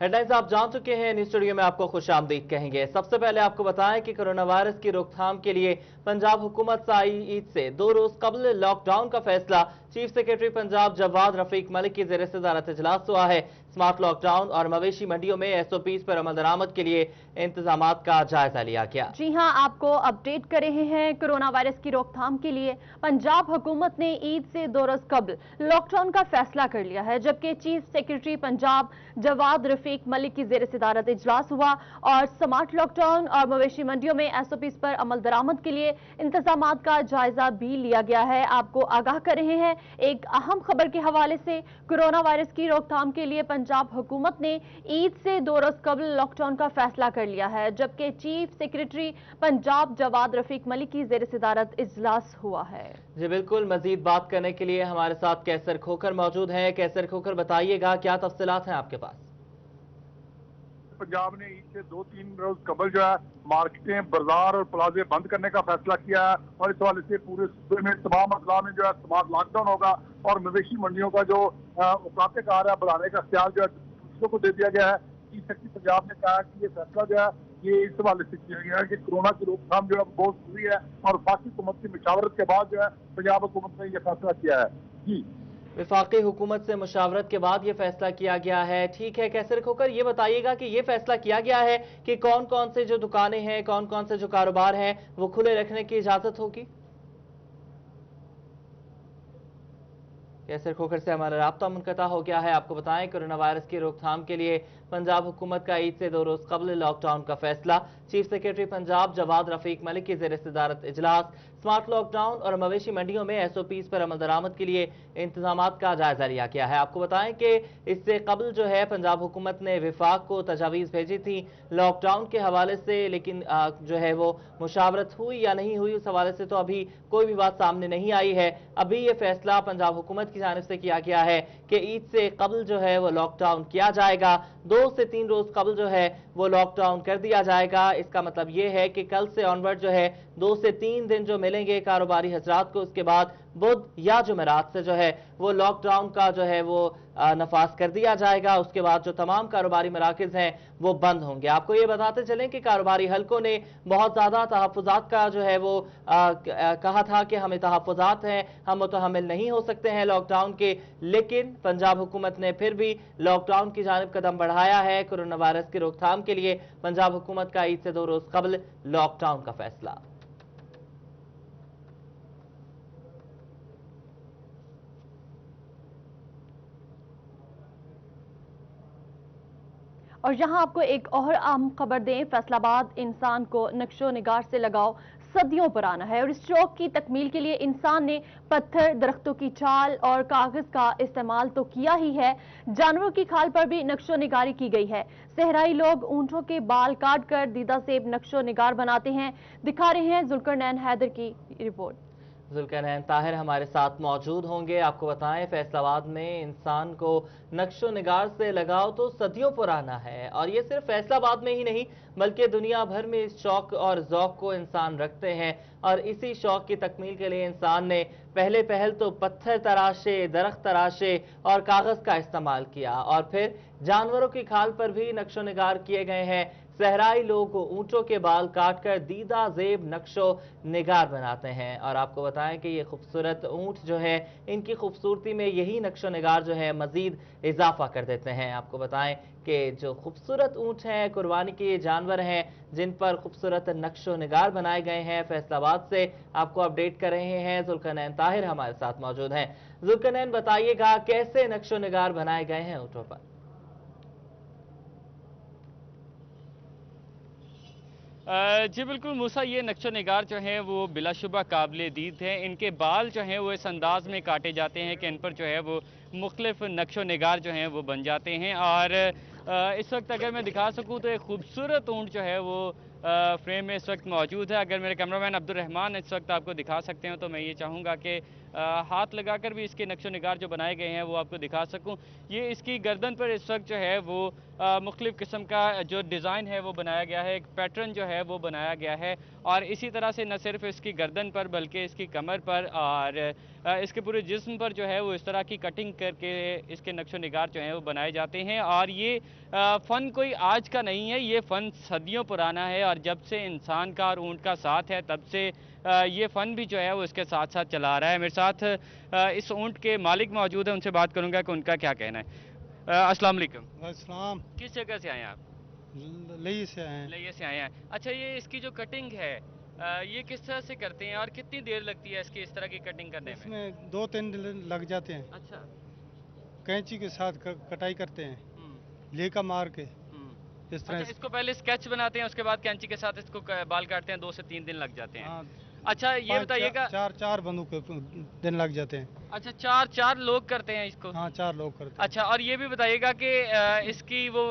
Headlines आप जान चुके हैं। न्यूज स्टूडियो में आपको खुशामदीद कहेंगे। सबसे पहले आपको बताएं कि कोरोना वायरस की रोकथाम के लिए पंजाब हुकूमत से आई ईद से 2 रोज कबल लॉकडाउन का फैसला। चीफ सेक्रेटरी पंजाब जवाद रफीक मलिक की जेर सदारत इजलास हुआ है। स्मार्ट लॉकडाउन और मवेशी मंडियों में एसओपीज पर अमल दरामद के लिए इंतजाम का जायजा लिया गया। जी हां, आपको अपडेट कर रहे हैं। कोरोना वायरस की रोकथाम के लिए पंजाब हुकूमत ने ईद से 2 रोज कबल लॉकडाउन का फैसला कर लिया है, जबकि चीफ सेक्रेटरी पंजाब जवाद रफीक मलिक की जेर सदारत इजलास हुआ और स्मार्ट लॉकडाउन और मवेशी मंडियों में एसओपीज पर अमल दरामद के लिए इंतजाम का जायजा भी लिया गया है। आपको आगाह कर रहे हैं एक अहम खबर के हवाले से। कोरोना वायरस की रोकथाम के लिए पंजाब हुकूमत ने ईद से 2 रोज कबल लॉकडाउन का फैसला कर लिया है, जबकि चीफ सेक्रेटरी पंजाब जवाद रफीक मलिक की जेर सदारत इजलास हुआ है। जी बिल्कुल, मजीद बात करने के लिए हमारे साथ कैसर खोखर मौजूद हैं। कैसर खोखर, बताइएगा क्या तफसीलात हैं आपके पास? पंजाब ने ईद से 2-3 रोज कबल जो है मार्केटें, बाजार और प्लाजे बंद करने का फैसला किया है और इस हवाले से पूरे सूबे में तमाम अजला में जो है स्मार्ट लॉकडाउन होगा और मवेशी मंडियों का जो औकात कार है बढ़ाने का ख्याल जो है दूसरों को दे दिया गया है। चीफ सेक्रेटरी पंजाब ने कहा कि ये फैसला जो है ये इस हवाले से किया गया है कि कोरोना की रोकथाम जो है बहुत जरूरी है और वफाकी हुकूमत की मशावरत के बाद जो है पंजाब हुकूमत ने यह फैसला किया है। जी, वफाकी हुकूमत से मुशावरत के बाद ये फैसला किया गया है। ठीक है कैसर खोकर, ये बताइएगा कि ये फैसला किया गया है कि कौन कौन से जो दुकानें हैं, कौन कौन से जो कारोबार हैं वो खुले रखने की इजाजत होगी? कैसर खोखर से हमारा राब्ता मुनक़ता हो गया है। आपको बताएं, कोरोना वायरस की रोकथाम के लिए पंजाब हुकूमत का ईद से 2 रोज कबल लॉकडाउन का फैसला। चीफ सेक्रेटरी पंजाब जवाद रफीक मलिक की जेर सदारत इजलास। स्मार्ट लॉकडाउन और मवेशी मंडियों में एसओपीज पर अमल दरामद के लिए इंतजाम का जायजा लिया गया है। आपको बताएं कि इससे कबल जो है पंजाब हुकूमत ने विफाक को तजावीज़ भेजी थी लॉकडाउन के हवाले से, लेकिन जो है वो मुशावरत हुई या नहीं हुई उस हवाले से तो अभी कोई भी बात सामने नहीं आई है। अभी ये फैसला पंजाब हुकूमत की जानिब से किया गया है कि ईद से कबल जो है वो लॉकडाउन किया जाएगा। 2 से 3 रोज कबल जो है वो लॉकडाउन कर दिया जाएगा। इसका मतलब ये है कि कल से ऑनवर्ड जो है 2 से 3 दिन जो मिलेंगे कारोबारी हजरात को, उसके बाद बुध या जुमेरात से जो है वो लॉकडाउन का जो है वो नफाज कर दिया जाएगा। उसके बाद जो तमाम कारोबारी मराकज हैं वो बंद होंगे। आपको ये बताते चलें कि कारोबारी हलकों ने बहुत ज्यादा तहफ़्फ़ुज़ात का जो है वो कहा था कि हमें तहफ़्फ़ुज़ात हैं, हम मुतहम्मिल नहीं हो सकते हैं लॉकडाउन के, लेकिन पंजाब हुकूमत ने फिर भी लॉकडाउन की जानिब कदम बढ़ाया है। कोरोना वायरस की रोकथाम के लिए पंजाब हुकूमत का ईद से 2 रोज कबल लॉकडाउन का फैसला। और यहां आपको एक और अहम खबर दें। फैसलाबाद इंसान को नक्शो निगार से लगाव सदियों पुराना है और इस शौक की तकमील के लिए इंसान ने पत्थर, दरख्तों की छाल और कागज का इस्तेमाल तो किया ही है, जानवरों की खाल पर भी नक्शो निगारी की गई है। सहराई लोग ऊंटों के बाल काट कर दीदा सेब नक्शो निगार बनाते हैं। दिखा रहे हैं जुल्करनैन हैदर की रिपोर्ट। जुल्करनैन ताहिर हमारे साथ मौजूद होंगे। आपको बताएं, फैसलाबाद में इंसान को नक्शो निगार से लगाव तो सदियों पुराना है और ये सिर्फ फैसलाबाद में ही नहीं बल्कि दुनिया भर में इस शौक और ज़ौक को इंसान रखते हैं और इसी शौक की तकमील के लिए इंसान ने पहले पहल तो पत्थर तराशे, दरख्त तराशे और कागज का इस्तेमाल किया और फिर जानवरों की खाल पर भी नक्शो निगार किए गए हैं। सहराई लोग ऊंटों के बाल काटकर दीदा जेब नक्शो निगार बनाते हैं और आपको बताएं कि ये खूबसूरत ऊंट जो है इनकी खूबसूरती में यही नक्शो निगार जो है मजीद इजाफा कर देते हैं। आपको बताएं कि जो खूबसूरत ऊंट हैं, कुर्बानी के ये जानवर हैं जिन पर खूबसूरत नक्शो निगार बनाए गए हैं। फैसलाबाद से आपको अपडेट कर रहे हैं जुल्करनैन ताहिर हमारे साथ मौजूद हैं। जुल्करनैन, बताइएगा कैसे नक्शो निगार बनाए गए हैं ऊंटों पर? जी बिल्कुल मूसा, ये नक्शो निगार जो हैं वो बिलाशुबा काबिल दीद हैं। इनके बाल जो हैं वो इस अंदाज में काटे जाते हैं कि इन पर जो है वो मुख्तलिफ नक्शो निगार जो हैं वो बन जाते हैं। और इस वक्त अगर मैं दिखा सकूँ तो एक खूबसूरत ऊँट जो है वो फ्रेम में इस वक्त मौजूद है। अगर मेरे कैमरामैन अब्दुल रहमान इस वक्त आपको दिखा सकते हो तो मैं ये चाहूँगा कि हाथ लगाकर भी इसके नक्शो निगार जो बनाए गए हैं वो आपको दिखा सकूं। ये इसकी गर्दन पर इस वक्त जो है वो मुख्तलिफ़ किस्म का जो डिज़ाइन है वो बनाया गया है, एक पैटर्न जो है वो बनाया गया है। और इसी तरह से न सिर्फ इसकी गर्दन पर बल्कि इसकी कमर पर और इसके पूरे जिस्म पर जो है वो इस तरह की कटिंग करके इसके नक्शो निगार जो हैं वो बनाए जाते हैं। और ये फ़न कोई आज का नहीं है, ये फ़न सदियों पुराना है और जब से इंसान का और ऊँट का साथ है तब से ये फ़न भी जो है वो इसके साथ साथ चला रहा है। मेरे साथ इस ऊँट के मालिक मौजूद हैं, उनसे बात करूंगा कि उनका क्या कहना है। अस्सलाम वालेकुम। अस्सलाम। किस जगह से आए हैं आप? लई से आए हैं। लइया से आए हैं। अच्छा, ये इसकी जो कटिंग है ये किस तरह से करते हैं और कितनी देर लगती है इसकी इस तरह की कटिंग करने में? इसमें 2-3 दिन लग जाते हैं। अच्छा। कैंची के साथ कटाई करते हैं, हम्म, लेका मार के हम्म। इस तरह अच्छा, इसको पहले स्केच बनाते हैं, उसके बाद कैंची के साथ इसको बाल काटते हैं, 2 से 3 दिन लग जाते हैं। हाँ, अच्छा, ये बताइएगा। चार बंदूक के दिन लग जाते हैं। अच्छा, चार लोग करते हैं इसको? हाँ, 4 लोग करते हैं। अच्छा, और ये भी बताइएगा कि इसकी वो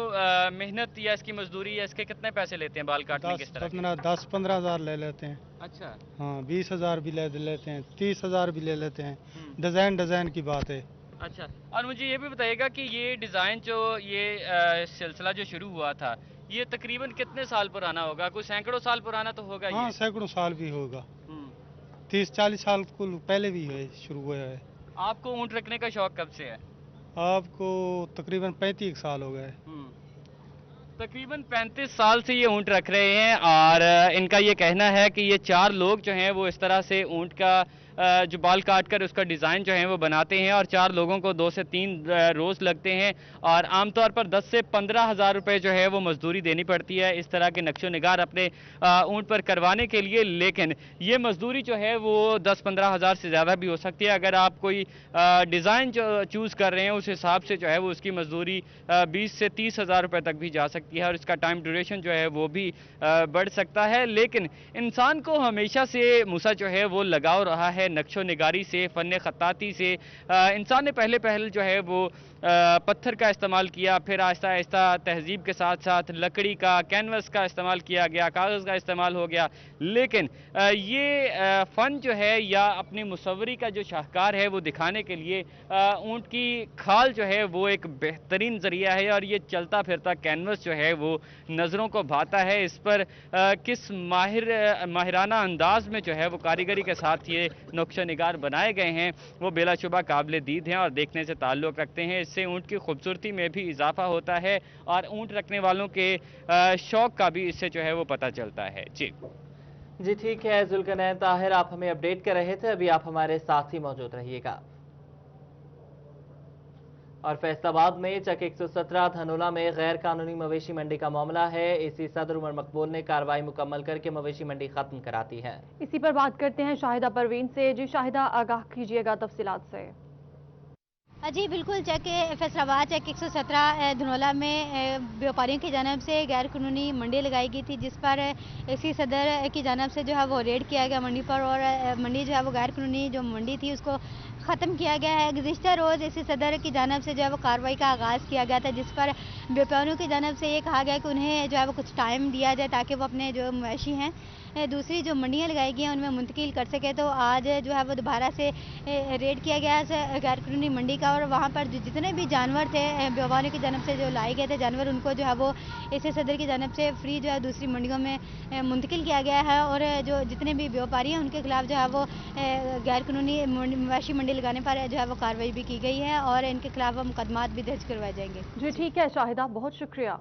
मेहनत या इसकी मजदूरी या इसके कितने पैसे लेते हैं बाल काटने के इस तरह के? 10-15 हज़ार ले लेते हैं। अच्छा। हाँ, 20 हज़ार भी ले लेते हैं, 30 हज़ार भी ले लेते हैं। हम्म। डिज़ाइन की बात है। अच्छा, और मुझे ये भी बताइएगा कि ये डिज़ाइन जो ये सिलसिला जो शुरू हुआ था ये तकरीबन कितने साल पुराना होगा? कुछ सैकड़ों साल पुराना तो होगा हाँ, ये? सैकड़ों साल भी होगा। हम्म। 30-40 साल कुल पहले भी है, शुरू हुआ है। आपको ऊँट रखने का शौक कब से है? आपको तकरीबन 35 साल हो गए। तकरीबन 35 साल से ये ऊँट रख रहे हैं और इनका ये कहना है कि ये 4 लोग जो हैं वो इस तरह से ऊँट का जो बाल काट कर उसका डिज़ाइन जो है वो बनाते हैं और 4 लोगों को 2 से 3 रोज़ लगते हैं और आमतौर पर 10 से 15 हज़ार रुपये जो है वो मजदूरी देनी पड़ती है इस तरह के नक्शो निगार अपने ऊँट पर करवाने के लिए। लेकिन ये मजदूरी जो है वो 10-15 हज़ार से ज़्यादा भी हो सकती है। अगर आप कोई डिज़ाइन जो चूज़ कर रहे हैं उस हिसाब से जो है वो उसकी मजदूरी 20 से 30 हज़ार रुपये तक भी जा सकती है और इसका टाइम ड्यूरेशन जो है वो भी बढ़ सकता है। लेकिन इंसान को हमेशा से मूसा जो है वो लगाव रहा है नक्शो निगारी से, फ़न ख़त्ताती से। इंसान ने पहले जो है वो पत्थर का इस्तेमाल किया, फिर आहिस्ता आहिस्ता तहजीब के साथ साथ लकड़ी का, कैनवस का इस्तेमाल किया गया, कागज़ का इस्तेमाल हो गया। लेकिन ये फ़न जो है या अपनी मुसव्वरी का जो शाहकार है वो दिखाने के लिए ऊँट की खाल जो है वो एक बेहतरीन ज़रिया है और ये चलता फिरता कैनवस जो है वो नज़रों को भाता है। इस पर किस माहिराना अंदाज में जो है वो कारीगरी के साथ ये नक्शा निगार बनाए गए हैं वो बेलाशुबा काबिल दीद हैं और देखने से ताल्लुक़ रखते हैं। इससे ऊँट की खूबसूरती में भी इजाफा होता है और ऊँट रखने वालों के शौक़ का भी इससे जो है वो पता चलता है। जी ठीक है जुल्करनैन ताहिर, आप हमें अपडेट कर रहे थे, अभी आप हमारे साथ ही मौजूद रहिएगा। और फैसलाबाद में चक 117 धनोला में गैर कानूनी मवेशी मंडी का मामला है। एसी सदर उमर मकबूल ने कार्रवाई मुकम्मल करके मवेशी मंडी खत्म कराती है। इसी पर बात करते हैं शाहिदा परवीन से। जी शाहिदा, आगाह कीजिएगा तफसीलात से। जी बिल्कुल, चक फैसलाबाद चक 117 धनोला में व्यापारियों की जानब से गैर कानूनी मंडी लगाई गई थी जिस पर एसी सदर की जानब से जो है वो रेड किया गया मंडी पर और मंडी जो है वो गैर कानूनी जो मंडी थी उसको ख़त्म किया गया है। गुज़िश्ता रोज़ एसी सदर की जानब से जो है वो कार्रवाई का आगाज़ किया गया था जिस पर व्यापारियों की जानब से ये कहा गया कि उन्हें जो है वो कुछ टाइम दिया जाए ताकि वो अपने जो मवेशी हैं दूसरी जो मंडियाँ लगाई गई हैं उनमें मुंतकिल कर सके। तो आज जो है वो दोबारा से रेड किया गया है गैर कानूनी मंडी का और वहाँ पर जो जितने भी जानवर थे व्यापारियों की जानब से जो लाए गए थे जानवर उनको जो है वो एसी सदर की जानब से फ्री जो है दूसरी मंडियों में मुंतकिल किया गया है और जो जितने भी व्यापारी हैं उनके खिलाफ जो है वो गैर कानूनी मवेशी मंडी लगाने पर जो है वो कार्रवाई भी की गई है और इनके खिलाफ मुकदमात भी दर्ज करवाए जाएंगे। जी ठीक है शाहिदा, बहुत शुक्रिया।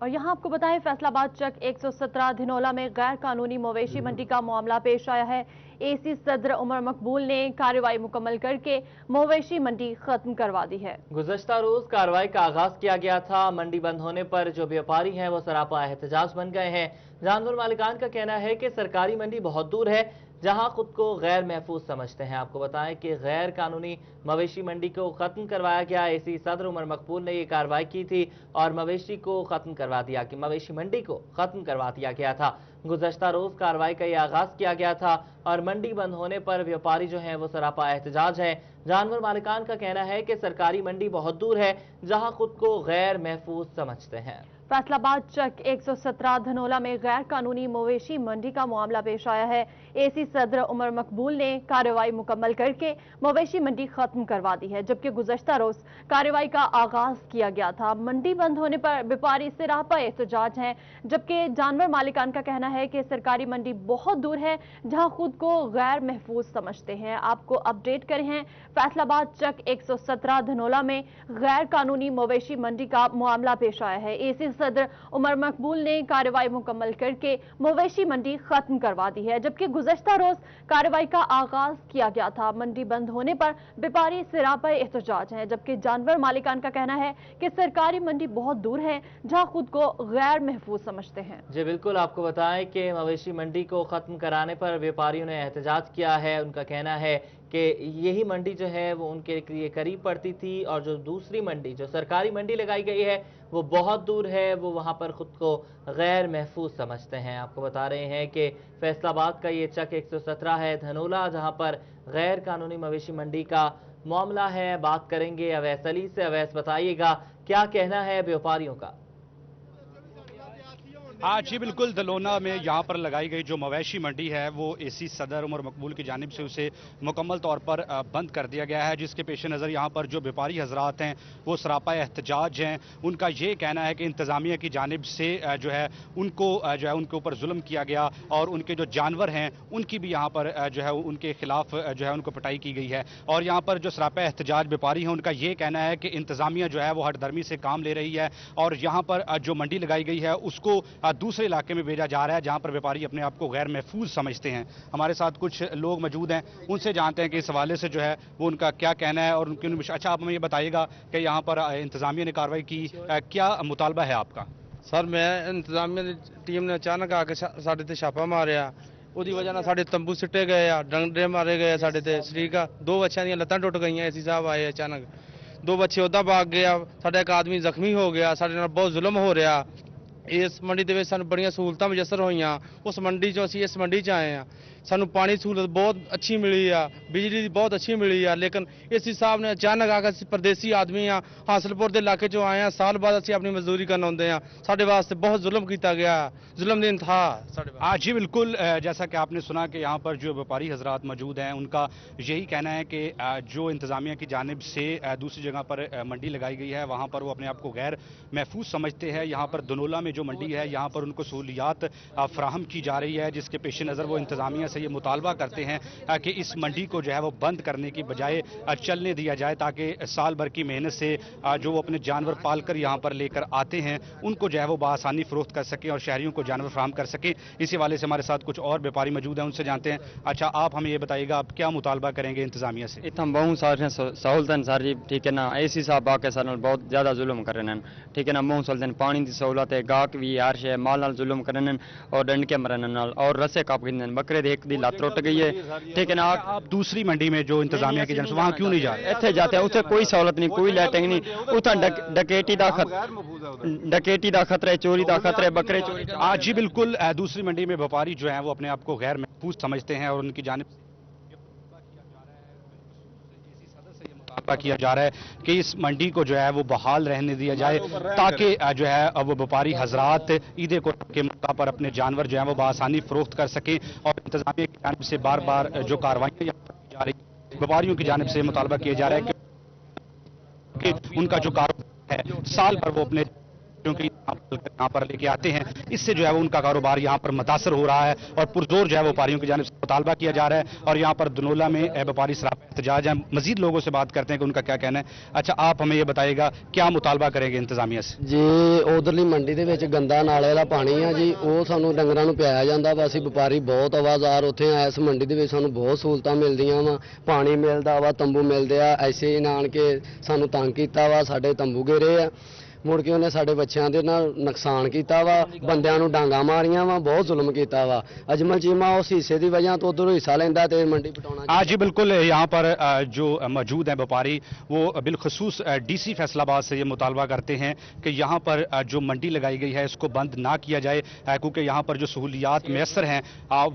और यहाँ आपको बताएं फैसलाबाद चक 117 धिनोला में गैर कानूनी मवेशी मंडी का मामला पेश आया है। एसी सदर उमर मकबूल ने कार्रवाई मुकम्मल करके मवेशी मंडी खत्म करवा दी है। गुज़श्ता रोज कार्रवाई का आगाज किया गया था। मंडी बंद होने पर जो व्यापारी हैं वो सरापा एहतजाज बन गए हैं। जानवर मालिकान का कहना है कि सरकारी मंडी बहुत दूर है जहां खुद को गैर महफूज समझते हैं। आपको बताएं कि गैर कानूनी मवेशी मंडी को खत्म करवाया गया। एसी सदर उमर मकबूल ने ये कार्रवाई की थी और मवेशी को खत्म करवा दिया कि मवेशी मंडी को खत्म करवा दिया गया था। गुज़श्ता रोज कार्रवाई का ये आगाज किया गया था और मंडी बंद होने पर व्यापारी जो हैं वो सरापा एहतजाज है। जानवर मालिकान का कहना है कि सरकारी मंडी बहुत दूर है जहां खुद को गैर महफूज समझते हैं। फैसलाबाद चक 117 धनोला में गैर कानूनी मवेशी मंडी का मामला पेश आया है। एसी सदर उमर मकबूल ने कार्रवाई मुकम्मल करके मवेशी मंडी खत्म करवा दी है, जबकि गुज़श्ता रोज कार्रवाई का आगाज किया गया था। मंडी बंद होने पर व्यापारी सिरापा एहतजाज हैं, जबकि जानवर मालिकान का कहना है कि सरकारी मंडी बहुत दूर है, जहां खुद को गैर महफूज समझते हैं। आपको अपडेट करें हैं, फैसलाबाद चक 117 धनोला में गैर कानूनी मवेशी मंडी का मामला पेश आया है। एसी सदर उमर मकबूल ने कार्रवाई मुकम्मल करके मवेशी मंडी खत्म करवा दी है, जबकि गुज़श्ता रोज कार्रवाई का आगाज किया गया था। मंडी बंद होने पर व्यापारी सिरापा एहतजाज हैं, जबकि जानवर मालिकान का कहना है कि सरकारी मंडी बहुत दूर है, जहां खुद को गैर महफूज समझते हैं। जी बिल्कुल, आपको बताएं कि मवेशी मंडी को खत्म कराने पर व्यापारियों ने एहतजाज किया है। उनका कहना है कि यही मंडी जो है वो उनके लिए करीब पड़ती थी और जो दूसरी मंडी, जो सरकारी मंडी लगाई गई है, वो बहुत दूर है, वो वहां पर खुद को गैर महफूज समझते हैं। आपको बता रहे हैं कि फैसलाबाद का ये चक 117 है धनोला, जहां पर गैर कानूनी मवेशी मंडी का मामला है। बात करेंगे अवैस अली से। अवैस, बताइएगा क्या कहना है व्यापारियों का? हाँ जी बिल्कुल, दलोना में यहाँ पर लगाई गई जो मवेशी मंडी है वो एसी सदर उमर मकबूल की जानिब से उसे मुकम्मल तौर पर बंद कर दिया गया है, जिसके पेश नज़र यहाँ पर जो व्यापारी हजरात हैं वो सरापा एहतजाज हैं। उनका ये कहना है कि इंतज़ामिया की जानिब से जो है उनको जो है उनके ऊपर जुल्म किया गया और उनके जो जानवर हैं उनकी भी यहाँ पर जो है उनके खिलाफ जो है उनको पिटाई की गई है। और यहाँ पर जो सरापा एहतजाज व्यापारी हैं उनका ये कहना है कि इंतज़ामिया जो है वो हठधर्मी से काम ले रही है और यहाँ पर जो मंडी लगाई गई है उसको दूसरे इलाके में भेजा जा रहा है, जहां पर व्यापारी अपने आप को गैर महफूज समझते हैं। हमारे साथ कुछ लोग मौजूद हैं, उनसे जानते हैं कि इस हवाले से जो है वो उनका क्या कहना है और उनकी। अच्छा, आप हमें ये बताइएगा कि यहाँ पर इंतजामिया ने कार्रवाई की, क्या मुतालबा है आपका? सर, मैं इंतजामिया टीम ने अचानक आके साढ़े ते छापा मारिया, ਉਹਦੀ ਵਜ੍ਹਾ ਨਾਲ ਸਾਡੇ ਤੰਬੂ ਸਿੱਟੇ ਗਏ ਆ, ਡੰਡੇ ਮਾਰੇ ਗਏ ਸਾਡੇ ਤੇ। ਸ਼ਰੀਕ ਆ, 2 ਬੱਚਿਆਂ ਦੀਆਂ ਲੱਤਾਂ ਟੁੱਟ ਗਈਆਂ। ਐਸੀ ਸਾਹਿਬ ਆਏ ਅਚਾਨਕ, 2 ਬੱਚੇ ਉੱਦਾਂ ਭਾਗ ਗਏ ਆ, ਸਾਡਾ ਇੱਕ ਆਦਮੀ ਜ਼ਖਮੀ ਹੋ ਗਿਆ। ਸਾਡੇ ਨਾਲ ਬਹੁਤ ਜ਼ੁਲਮ ਹੋ ਰਿਹਾ। ਇਸ ਮੰਡੀ ਦੇ ਵਿੱਚ ਸਾਨੂੰ ਬੜੀਆਂ ਸਹੂਲਤਾਂ ਮੁਯੱਸਰ ਹੋਈਆਂ। ਉਸ ਮੰਡੀ 'ਚੋਂ ਅਸੀਂ ਇਸ ਮੰਡੀ 'ਚ ਆਏ ਆ। ਸਾਨੂੰ ਪਾਣੀ ਸਹੂਲਤ ਬਹੁਤ ਅੱਛੀ ਮਿਲੀ ਆ, ਬਿਜਲੀ ਦੀ ਬਹੁਤ ਅੱਛੀ ਮਿਲੀ ਆ, ਲੇਕਿਨ ਏਸੀ ਸਾਹਿਬ ਨੇ ਅਚਾਨਕ ਆ ਕੇ, ਅਸੀਂ ਪਰਦੇਸੀ ਆਦਮੀ ਆ, ਹਾਸਲਪੁਰ ਦੇ ਇਲਾਕੇ 'ਚੋਂ ਆਏ ਆ, ਸਾਲ ਬਾਅਦ ਅਸੀਂ ਆਪਣੀ ਮਜ਼ਦੂਰੀ ਕਰਨ ਆਉਂਦੇ ਆ। ਸਾਡੇ ਵਾਸਤੇ ਬਹੁਤ ਜ਼ੁਲਮ ਕੀਤਾ ਗਿਆ, जुल्म दिन था साढ़े। हाँ जी बिल्कुल, जैसा कि आपने सुना कि यहाँ पर जो व्यापारी हजरात मौजूद हैं उनका यही कहना है कि जो इंतज़ामिया की जानिब से दूसरी जगह पर मंडी लगाई गई है वहाँ पर वो अपने आप को गैर महफूज समझते हैं। यहाँ पर धनोला में जो मंडी है यहाँ पर उनको सहूलियात फ्राहम की जा रही है, जिसके पेश नज़र वो इंतज़ामिया से ये मुतालबा करते हैं कि इस मंडी को जो है वो बंद करने की बजाय चलने दिया जाए, ताकि साल भर की मेहनत से जो वो अपने जानवर पाल कर यहाँ पर लेकर आते हैं उनको जो है वो बआसानी फ़रोख्त कर सकें और शहरियों को जानवर फ्राहम कर सके। इसी वाले से हमारे साथ कुछ और व्यापारी मौजूद हैं, उनसे जानते हैं। अच्छा, आप हमें ये बताइएगा, आप क्या मुतालबा करेंगे इंतजामिया से? इतना बहुत सारे सहूलत सर जी, ठीक है ना। एसी साहब आके सर बहुत ज्यादा जुल्म कर रहे हैं, ठीक है ना। बहुत सहूलत, पानी की सहूलत है, गाहक भी हर शे माल नाल जुल्म कर रहे हैं और डंडके मरन नाल और रस्से काप के बकरे एक दी लत टुट गई है, ठीक है ना। आप दूसरी मंडी में जो इंतजामिया की जनस वहाँ क्यों नहीं जा रहे? इतने जाते हैं, उसे कोई सहूलत नहीं, कोई लाइटिंग नहीं। उतना डकैती का खतरा है, चोरी का खतरा है, बकरे चोरी। आज जी बिल्कुल, दूसरी मंडी में व्यापारी जो हैं वो अपने आप को गैर महफूज समझते हैं और उनकी जानिब किया जा रहा है कि इस मंडी को जो है वो बहाल रहने दिया जाए, ताकि जो है वो व्यापारी हजरात ईद के मौका पर अपने जानवर जो है वो बआसानी फरोख्त कर सकें। और इंतजामिया की जानिब से बार बार जो कार्रवाई जा रही है, व्यापारियों की जानिब से मुतालबा किया जा रहा है कि उनका जो कारोबार है साल भर वो अपने क्योंकि यहाँ पर लेके आते हैं, इससे जो है वो उनका कारोबार यहाँ पर मुतासर हो रहा है और पुरजोर जो है व्यापारियों की जानिब से मुतालबा किया जा रहा है। और यहाँ पर धनोला में व्यापारी सरापा एहतजाज हैं। मजीद लोगों से बात करते हैं कि उनका क्या कहना है। अच्छा, आप हमें ये बताइएगा, क्या मुतालबा करेंगे इंतजामिया से? जी, उधरली मंडी ਦੇ ਵਿੱਚ ਗੰਦਾ ਨਾਲੇ ਵਾਲਾ ਪਾਣੀ ਆ ਜੀ, ਉਹ ਸਾਨੂੰ ਡੰਗਰਾਂ ਨੂੰ ਪਿਆਇਆ ਜਾਂਦਾ ਵਾ। ਅਸੀਂ ਵਪਾਰੀ ਬਹੁਤ ਆਵਾਜ਼ਾਰ ਉੱਥੇ ਆ। ਇਸ ਮੰਡੀ ਦੇ ਵਿੱਚ ਸਾਨੂੰ ਬਹੁਤ ਸਹੂਲਤਾਂ ਮਿਲਦੀਆਂ ਵਾ, ਪਾਣੀ ਮਿਲਦਾ ਵਾ, ਤੰਬੂ ਮਿਲਦੇ ਆ। ਐਸੇ ਹੀ ਆਣ ਕੇ ਸਾਨੂੰ ਤੰਗ ਕੀਤਾ ਵਾ, ਸਾਡੇ ਤੰਬੂ ਘੇਰੇ ਆ। ਮੁੜ ਕੇ ਉਹਨੇ ਸਾਡੇ ਬੱਚਿਆਂ ਦੇ ਨਾਲ ਨੁਕਸਾਨ ਕੀਤਾ ਵਾ, ਬੰਦਿਆਂ ਨੂੰ ਡਾਂਗਾ ਮਾਰੀਆਂ ਵਾ, ਬਹੁਤ ਜ਼ੁਲਮ ਕੀਤਾ ਵਾ। ਅਜਮਲ ਚੀਮਾ ਉਸ ਹਿੱਸੇ ਦੀ ਵਜ੍ਹਾ ਤੋਂ ਉਧਰੋਂ ਹਿੱਸਾ ਲੈਂਦਾ ਤੇ मंडी पटाना। हाँ जी बिल्कुल, यहाँ पर जो मौजूद हैं व्यापारी वो बिलखसूस डीसी फैसलाबाद से ये मुतालबा करते हैं कि यहाँ पर जो मंडी लगाई गई है इसको बंद ना किया जाए, क्योंकि यहाँ पर जो सहूलियात मैसर हैं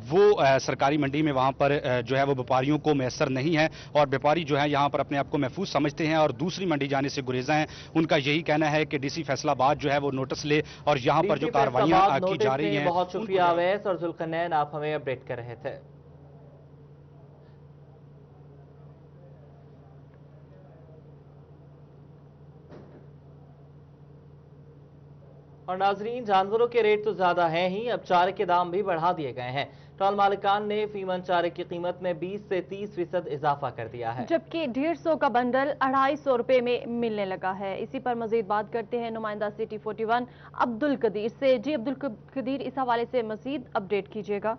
वो सरकारी मंडी में वहाँ पर जो है वो व्यापारियों को मैसर नहीं है और व्यापारी जो है यहाँ पर अपने आप को महफूज समझते हैं और दूसरी मंडी जाने से गुरेजा हैं। उनका यही कहना है कि कि डीसी फैसलाबाद जो है वो नोटिस ले और यहाँ पर जो कार्रवाइयाँ की जा रही हैं। बहुत शुक्रिया अवैस और जुल्करनैन, आप हमें अपडेट कर रहे थे। और नाजरीन, जानवरों के रेट तो ज्यादा हैं ही, अब चारे के दाम भी बढ़ा दिए गए हैं। स्टॉल मालिकान ने फीमन चारे की कीमत में 20 से 30% इजाफा कर दिया है, जबकि 150 का बंडल 250 रुपए में मिलने लगा है। इसी पर मजीद बात करते हैं नुमाइंदा सिटी 41 अब्दुल कदीर से। जी अब्दुल कदीर, इस हवाले से मजीद अपडेट कीजिएगा।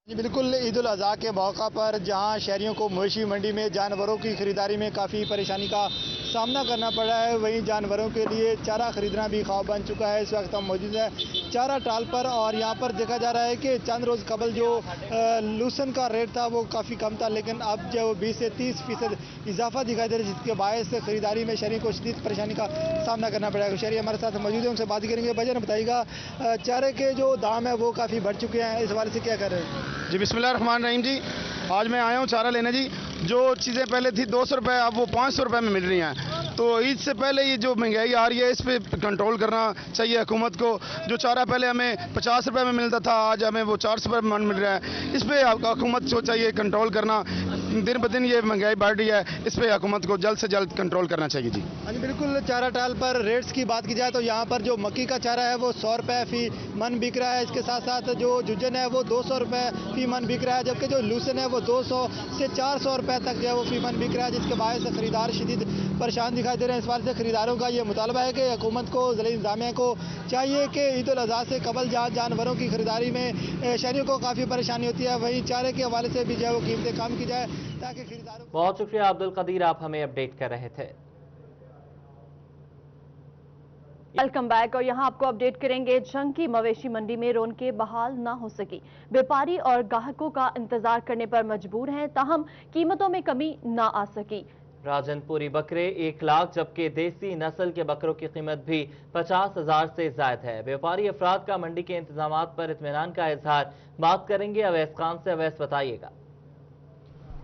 जी बिल्कुल, ईद उल अज़हा के मौका पर जहां शहरियों को मवेशी मंडी में जानवरों की खरीदारी में काफ़ी परेशानी का सामना करना पड़ा है, वहीं जानवरों के लिए चारा खरीदना भी ख्वाब बन चुका है। इस वक्त हम मौजूद है चारा टाल पर और यहाँ पर देखा जा रहा है कि चंद रोज़ कबल जो लूसन का रेट था वो काफ़ी कम था, लेकिन अब जो 20 से 30% इजाफा दिखाई दे रहा है, जिसके बायस खरीदारी में शहरी को शदीद परेशानी का सामना करना पड़ेगा। शहरी हमारे साथ मौजूद है, उनसे बात करेंगे। भाईजान बताइएगा, चारे के जो दाम है वो काफ़ी बढ़ चुके हैं, इस हवाले से क्या कर रहे हैं? जी बिस्मिल्लाहिर्रहमानिर्रहीम जी, आज मैं आया हूँ चारा लेने जी। जो चीज़ें पहले थी 200 रुपये, अब वो 500 रुपये में मिल रही हैं। तो ईद से पहले ये जो महंगाई आ रही है, इस पर कंट्रोल करना चाहिए हुकूमत को। जो चारा पहले हमें 50 रुपये में मिलता था, आज हमें वो 400 रुपये में मिल रहा है। इस पर हुकूमत को चाहिए कंट्रोल करना। दिन ब दिन ये महंगाई बढ़ रही है, इस पर हुकूमत को जल्द से जल्द कंट्रोल करना चाहिए जी। हाँ जी बिल्कुल, चारा टाल पर रेट्स की बात की जाए तो यहाँ पर जो मक्की का चारा है वो 100 रुपये फी मन बिक रहा है। इसके साथ साथ जो जुजन है वो 200 रुपये फी मन बिक रहा है, जबकि जो लूसन है वो 200 से 400 रुपये तक जो है वो फी मन बिक रहा है, जिसके बायस खरीदार शदीद परेशान दिखाई दे रहे हैं। इस बार से खरीदारों का ये मुतालबा है कि हुकूमत को, ज़िला इंतज़ामिया को चाहिए कि ईद उल अज़हा से कबल जहाँ जानवरों की खरीदारी में शहरियों को काफ़ी परेशानी होती है, वहीं चारे के हवाले से भी जो है वो कीमतें कम की जाए ताकि खरीदारों। बहुत शुक्रिया अब्दुल कदीर, आप हमें अपडेट कर रहे थे। Welcome back. और यहाँ आपको अपडेट करेंगे, जंग की मवेशी मंडी में रौनकें बहाल ना हो सकी। व्यापारी और ग्राहकों का इंतजार करने पर मजबूर हैं, ताहम कीमतों में कमी ना आ सकी। राजनपुरी बकरे 1 लाख, जबकि देसी नस्ल के बकरों की कीमत भी 50,000 से ज्यादा है। व्यापारी अफराद का मंडी के इंतजामात पर इत्मीनान का इजहार। बात करेंगे अवैस खान से। अवैस बताइएगा।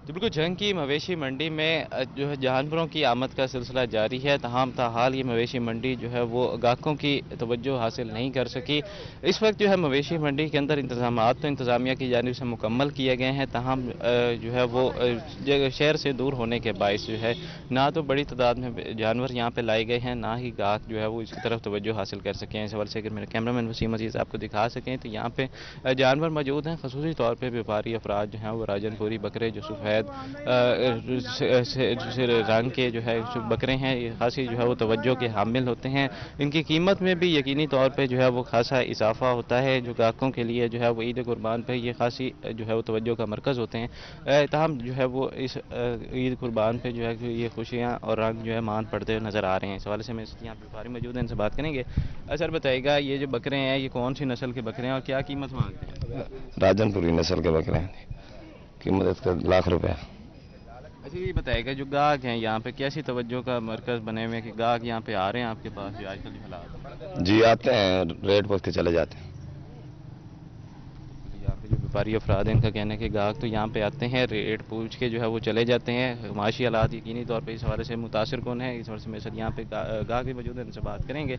बिल्कुल, जंग की मवेशी मंडी में जो है जानवरों की आमद का सिलसिला जारी है। तमाम ताहाल ये मवेशी मंडी जो है वो ग्राहकों की तवज्जो हासिल नहीं कर सकी। इस वक्त जो है मवेशी मंडी के अंदर इंतजामात तो इंतज़ामिया की जानिब से मुकम्मल किए गए हैं, तमाम जो है वो शहर से दूर होने के बायस जो है ना तो बड़ी तादाद में जानवर यहाँ पर लाए गए हैं, ना ही ग्राहक जो है वो इसकी तरफ तवज्जो हासिल कर सकें। इस हवाले से अगर मेरे कैमरामैन वसीम अजीज़ आपको दिखा सकें तो यहाँ पे जानवर मौजूद हैं। खसूसी तौर पर व्यापारी अफराद जो हैं वो राजनपुरी बकरे जो सफ़ेद रंग के जो है बकरे हैं, ये खासी जो है वो तवज्जो के हामिल होते हैं। इनकी कीमत में भी यकीनी तौर पे जो है वो खासा इजाफा होता है, जो ग्राहकों के लिए जो है वो ईद कुर्बान पे ये खासी जो है वो तवज्जो का मरकज़ होते हैं। ताहम जो है वो इस ईद कुर्बान पे जो है ये खुशियाँ और रंग जो है मान पड़ते हुए नज़र आ रहे हैं। इस हवाले से मैं यहाँ व्यापारी मौजूद हैं, इनसे बात करेंगे। सर बताइएगा, ये जो बकरे हैं ये कौन सी नस्ल के बकरे हैं और क्या कीमत मांगते हैं? राजनपुरी नस्ल के बकरे हैं, कीमत इसका ₹1,00,000। अच्छा, ये बताएगा जो गाहक हैं यहाँ पे कैसी तवज्जो का मरकज़ बने हुए हैं कि गाहक यहाँ पे आ रहे हैं आपके पास जो आजकल हालात? जी आते हैं, रेट पूछ के चले जाते हैं। यहाँ पे जो व्यापारी अफराद हैं इनका कहना है कि गाहक तो यहाँ पे आते हैं, रेट पूछ के जो है वो चले जाते हैं। माशी हालात यकीनी तौर पर इस हवाले से मुतासिर कौन है, इस हवाले से मेरे साथ यहाँ पे गाहक भी मौजूद है, इनसे बात करेंगे।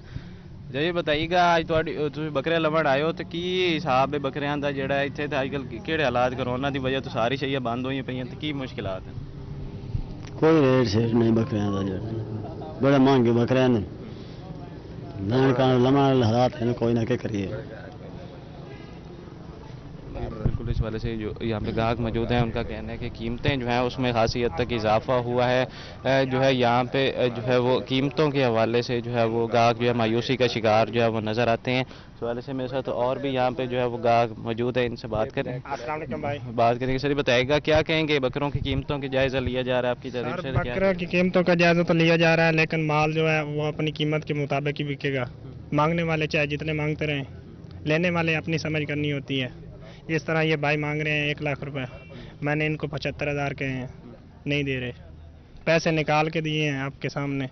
जी बताइएगा, आज तुम बकरे लवण आए हो तो की हिसाब है बकरियां दा जेड़ा इत्थे अजकल केड़े हालात कोरोना की वजह तो सारी चीज़ें बंद हुई पई हैं, तो की मुश्किलात हैं? कोई रेट शेट नहीं बकरियां दा, बड़े महंगे बकरे ने लैन का लमन हालात है, कोई ना क्या करिए। बिल्कुल, इस वाले से जो यहाँ पे ग्राहक मौजूद हैं उनका कहना है कि कीमतें जो हैं उसमें खासी हद तक इजाफा हुआ है। जो है यहाँ पे जो है वो कीमतों के हवाले से जो है वो ग्राहक जो है मायूसी का शिकार जो है वो नज़र आते हैं। इस वाले से मेरे साथ और भी यहाँ पे जो है वो ग्राहक मौजूद है, इनसे बात करें। अस्सलाम वालेकुम भाई। बात करेंगे। सर बताएगा, क्या कहेंगे, बकरों की कीमतों की जायज़ा लिया जा रहा है आपकी तरफ से? बकरों की कीमतों का जायज़ा तो लिया जा रहा है, लेकिन माल जो है वो अपनी कीमत के मुताबिक ही बिकेगा। मांगने वाले चाहे जितने मांगते रहें, लेने वाले अपनी समझ करनी होती है। इस तरह ये भाई मांग रहे हैं 1,00,000 रुपये, मैंने इनको 75,000 कहे हैं, नहीं दे रहे। पैसे निकाल के दिए हैं आपके सामने।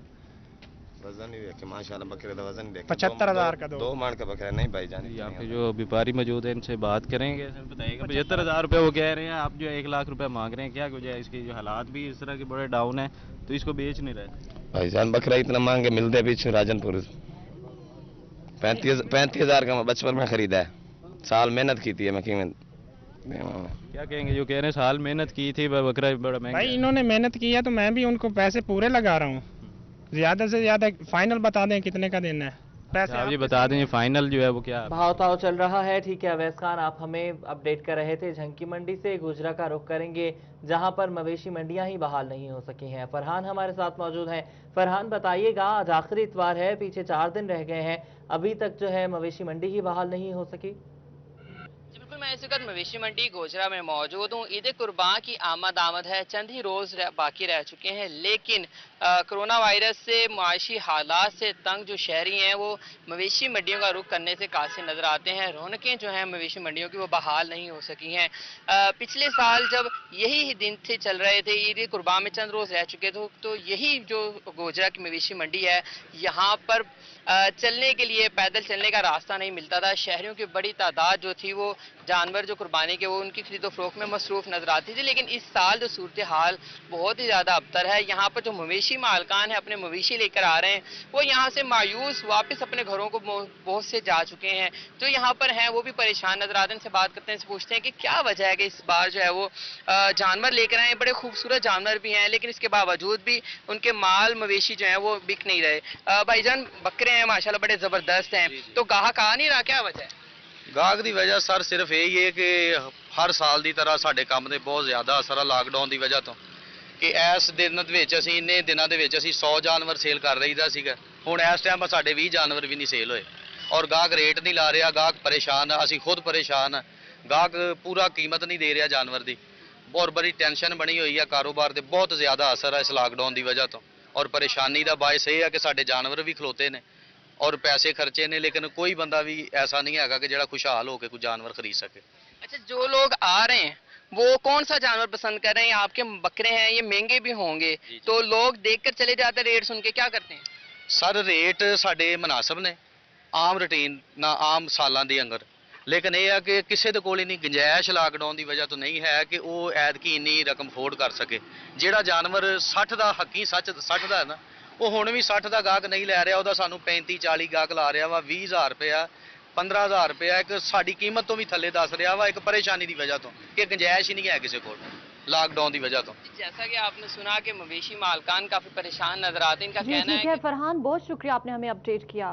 वजन ही देखे माशाल्लाह बकरे का वजन देखे 75,000 का 2 मान का बकरा नहीं भाई जान। यहाँ पे जो व्यापारी मौजूद है इनसे बात करेंगे, बताइएगा 75,000 रुपये वो कह रहे हैं, आप जो 1 लाख रुपए मांग रहे हैं, क्या वजह है? इसकी जो हालात भी इस तरह के बड़े डाउन है तो इसको बेच नहीं रहे भाईजान। बकरा इतना महंगे मिलते पीछे राजनपुर 35,000 का बचपन में खरीदा है, साल मेहनत की थी मैं क्या कहेंगे? जो कह रहे हैं साल मेहनत की थी बकरा बड़ा महंगा भाई इन्होंने मेहनत की है तो मैं भी उनको पैसे पूरे लगा रहा हूँ, ज्यादा से ज्यादा फाइनल बता दें कितने का देना है पैसे। आप ये बता दें फाइनल जो है वो क्या भाव ताव चल रहा है। ठीक है अवैस खान, आप हमें अपडेट कर रहे थे। झंकी मंडी से गुजरा का रुख करेंगे जहां पर मवेशी मंडियां ही बहाल नहीं हो सकी हैं। फरहान हमारे साथ मौजूद हैं। फरहान बताइएगा, आज आखिरी इतवार है, पीछे 4 दिन रह गए हैं, अभी तक जो है मवेशी मंडी ही बहाल नहीं हो सकी। बिल्कुल, मैं इस वक्त मवेशी मंडी गोजरा में मौजूद हूँ। ईद कुर्बान की आमद है, चंद ही रोज बाकी रह चुके हैं, लेकिन कोरोना वायरस से मुआशी हालात से तंग जो शहरी हैं वो मवेशी मंडियों का रुख करने से कासिर नजर आते हैं। रौनकें जो हैं मवेशी मंडियों की वो बहाल नहीं हो सकी हैं। पिछले साल जब यही दिन थे चल रहे थे, ईद कुर्बान में चंद रोज रह चुके थे, तो यही जो गोजरा की मवेशी मंडी है, यहाँ पर चलने के लिए पैदल चलने का रास्ता नहीं मिलता था। शहरियों की बड़ी तादाद जो थी वो जानवर जो कुर्बानी के वो उनकी खरीदो फरोख्त में मसरूफ नजर आती थी। लेकिन इस साल जो सूरत हाल बहुत ही ज़्यादा अबतर है। यहाँ पर जो मवेशी मालकान है अपने मवेशी लेकर आ रहे हैं, वो यहाँ से मायूस वापस अपने घरों को बहुत से जा चुके हैं। जो यहाँ पर हैं वो भी परेशान नजर आते हैं। इनसे बात करते हैं, इनसे पूछते हैं कि क्या वजह है कि इस बार जो है वो जानवर लेकर आए, बड़े खूबसूरत जानवर भी हैं, लेकिन इसके बावजूद भी उनके माल मवेशी जो है वो बिक नहीं रहे। भाईजान बकरे हैं माशाल्लाह बड़े जबरदस्त हैं, तो गाहक आ नहीं रहा, क्या वजह है? ਗਾਹਕ ਦੀ ਵਜ੍ਹਾ ਸਰ ਸਿਰਫ ਇਹ ਹੈ ਕਿ ਹਰ ਸਾਲ ਦੀ ਤਰ੍ਹਾਂ ਸਾਡੇ ਕੰਮ ਤੇ ਬਹੁਤ ਜ਼ਿਆਦਾ ਅਸਰ ਆ ਲਾਕਡਾਊਨ ਦੀ ਵਜ੍ਹਾ ਤੋਂ, ਕਿ ਇਸ ਦਿਨ ਦੇ ਵਿੱਚ ਅਸੀਂ ਇੰਨੇ ਦਿਨਾਂ ਦੇ ਵਿੱਚ ਅਸੀਂ 100 ਜਾਨਵਰ ਸੇਲ ਕਰ ਰਹੀਦਾ ਸੀਗਾ। ਹੁਣ ਇਸ ਟਾਈਮ ਸਾਡੇ 20 ਜਾਨਵਰ ਵੀ ਨਹੀਂ ਸੇਲ ਹੋਏ ਔਰ ਗਾਹਕ ਰੇਟ ਨਹੀਂ ਲਾ ਰਿਹਾ, ਗਾਹਕ ਪਰੇਸ਼ਾਨ ਆ, ਅਸੀਂ ਖੁਦ ਪਰੇਸ਼ਾਨ ਆ, ਗਾਹਕ ਪੂਰਾ ਕੀਮਤ ਨਹੀਂ ਦੇ ਰਿਹਾ ਜਾਨਵਰ ਦੀ। ਬਹੁਤ ਬੜੀ ਟੈਨਸ਼ਨ ਬਣੀ ਹੋਈ ਆ, ਕਾਰੋਬਾਰ ਤੇ ਬਹੁਤ ਜ਼ਿਆਦਾ ਅਸਰ ਆ ਇਸ ਲਾਕਡਾਊਨ ਦੀ ਵਜ੍ਹਾ ਤੋਂ ਔਰ ਪਰੇਸ਼ਾਨੀ ਦਾ ਬਾਇਸ ਇਹ ਆ ਕਿ ਸਾਡੇ ਜਾਨਵਰ ਵੀ ਖਲੋਤੇ ਨੇ और पैसे खर्चे ने, लेकिन कोई बंदा भी ऐसा नहीं है कि जरा खुशहाल होकर कोई जानवर खरीद सके। अच्छा, जो लोग आ रहे हैं वो कौन सा जानवर पसंद कर रहे हैं? आपके बकरे हैं, ये महंगे भी होंगे, तो लोग देखकर चले जाते हैं, रेट सुन के क्या करते हैं? सर रेट साढ़े मुनासिब ने, आम रूटीन ना आम सालां दे अंगर, लेकिन यह है कि किसी दे कोल इन्नी गुंजाइश लॉकडाउन की वजह तो नहीं है कि वो ऐतकी इन्नी रकम अफोर्ड कर सके। ਜਿਹੜਾ जानवर 60 ਦਾ ਹੱਕੀ 60 ਦਾ है ना, ਉਹ ਹੁਣ ਵੀ 60 ਦਾ ਗਾਹਕ ਨਹੀਂ ਲੈ ਰਿਹਾ, ਉਹਦਾ ਸਾਨੂੰ 35-40 ਗਾਹਕ ਲਾ ਰਿਹਾ ਵਾ, 20,000 ਰੁਪਇਆ 15,000 ਰੁਪਇਆ ਇੱਕ ਸਾਡੀ ਕੀਮਤ ਤੋਂ ਵੀ ਥੱਲੇ ਦੱਸ ਰਿਹਾ ਵਾ, ਇੱਕ ਪਰੇਸ਼ਾਨੀ ਦੀ ਵਜ੍ਹਾ ਤੋਂ ਕਿ ਗੁੰਜਾਇਸ਼ ਹੀ ਨਹੀਂ ਹੈ ਕਿਸੇ ਕੋਲ लॉकडाउन की वजह तो। जैसा कि आपने सुना कि मवेशी मालकान काफी परेशान नजर आते हैं, इनका कहना है फरहान, बहुत शुक्रिया आपने हमें अपडेट किया।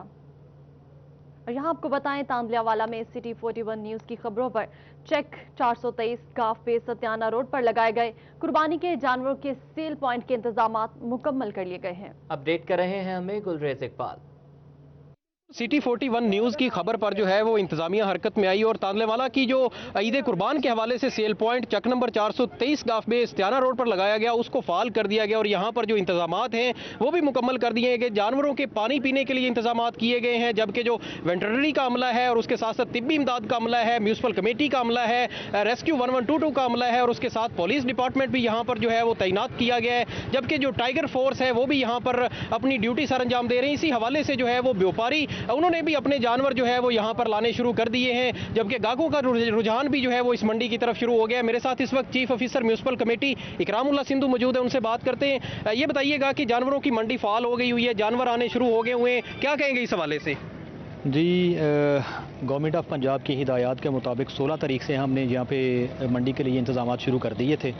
और यहाँ आपको बताएं, तांदलियावाला में सिटी 41 न्यूज की खबरों पर चेक 423 गाफ पे सत्याना रोड पर लगाए गए कुर्बानी के जानवरों के सेल पॉइंट के इंतजाम मुकम्मल कर लिए गए हैं। अपडेट कर रहे हैं हमें गुलरेज इकबाल। सिटी 41 न्यूज़ की खबर पर जो है वो इंतजामिया हरकत में आई और तांदलेवाला की जो ईद कुर्बान के हवाले से सेल पॉइंट चक नंबर 423 गाफ में सत्याना रोड पर लगाया गया, उसको फाल कर दिया गया और यहाँ पर जो इंतजामात हैं वो भी मुकम्मल कर दिए गए। जानवरों के पानी पीने के लिए इंतजामात किए गए हैं, जबकि जो वेटरनरी का अमला है और उसके साथ साथ तिब्बी इमदाद का अमला है, म्यूनसिपल कमेटी का अमला है, रेस्क्यू 1122 का अमला है और उसके साथ पुलिस डिपार्टमेंट भी यहाँ पर जो है वो तैनात किया गया है, जबकि जो टाइगर फोर्स है वो भी यहाँ पर अपनी ड्यूटी सर अंजाम दे रही है। इसी हवाले से जो है वो व्यापारी उन्होंने भी अपने जानवर जो है वो यहाँ पर लाने शुरू कर दिए हैं, जबकि गाहकों का रुझान भी जो है वो इस मंडी की तरफ शुरू हो गया है। मेरे साथ इस वक्त chief officer municipal committee Ikramullah Sindhu मौजूद है, उनसे बात करते हैं। ये बताइएगा कि जानवरों की मंडी फाल हो गई हुई है, जानवर आने शुरू हो गए हुए हैं, क्या कहेंगे इस हवाले से? जी, गवर्नमेंट ऑफ पंजाब की हिदायत के मुताबिक 16 तारीख से हमने यहाँ पे मंडी के लिए इंतजाम शुरू कर दिए थे।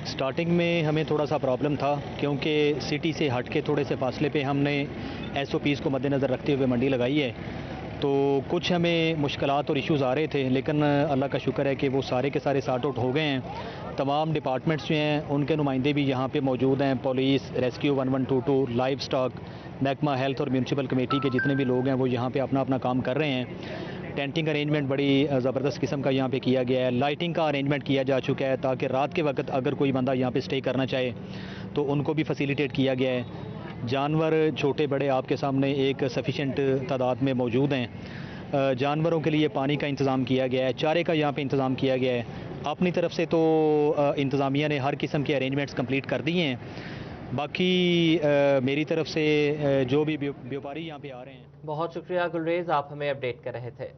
स्टार्टिंग में हमें थोड़ा सा प्रॉब्लम था क्योंकि सिटी से हट के थोड़े से फासले पे हमने SOPs को मद्देनज़र रखते हुए मंडी लगाई है, तो कुछ हमें मुश्किलात और इश्यूज़ आ रहे थे, लेकिन अल्लाह का शुक्र है कि वो सारे के सारे सॉर्ट आउट हो गए हैं। तमाम डिपार्टमेंट्स जो हैं उनके नुमाइंदे भी यहाँ पे मौजूद हैं, पुलिस, रेस्क्यू 1122, लाइव स्टॉक, महकमा हेल्थ और म्यूनसिपल कमेटी के जितने भी लोग हैं वो यहाँ पे अपना अपना काम कर रहे हैं। टेंटिंग अरेंजमेंट बड़ी ज़बरदस्त किस्म का यहाँ पे किया गया है, लाइटिंग का अरेंजमेंट किया जा चुका है ताकि रात के वक्त अगर कोई बंदा यहाँ पे स्टे करना चाहे तो उनको भी फैसिलिटेट किया गया है। जानवर छोटे बड़े आपके सामने एक सफिशेंट तादाद में मौजूद हैं। जानवरों के लिए पानी का इंतज़ाम किया गया है, चारे का यहाँ पे इंतज़ाम किया गया है। अपनी तरफ से तो इंतज़ामिया ने हर किस्म के अरेंजमेंट्स कंप्लीट कर दिए हैं। बाकी मेरी तरफ से जो भी व्यापारी यहाँ पे आ रहे हैं, बहुत शुक्रिया गुलरेज, आप हमें अपडेट कर रहे थे।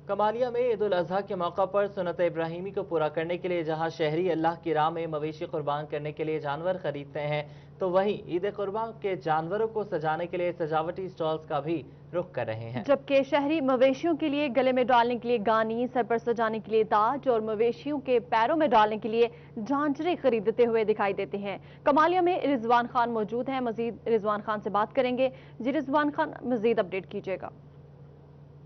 कमालिया में ईद उल अजहा के मौका पर सुन्नत इब्राहिमी को पूरा करने के लिए जहां शहरी अल्लाह की राह में मवेशी कुर्बान करने के लिए जानवर खरीदते हैं, तो वहीं ईद कुर्बान के जानवरों को सजाने के लिए सजावटी स्टॉल्स का भी रुख कर रहे हैं। जबकि शहरी मवेशियों के लिए गले में डालने के लिए गानी, सर पर सजाने के लिए ताज और मवेशियों के पैरों में डालने के लिए झांझरे खरीदते हुए दिखाई देते हैं। कमालिया में रिजवान खान मौजूद हैं, मजीद रिजवान खान से बात करेंगे। जी रिजवान खान, मजीद अपडेट कीजिएगा।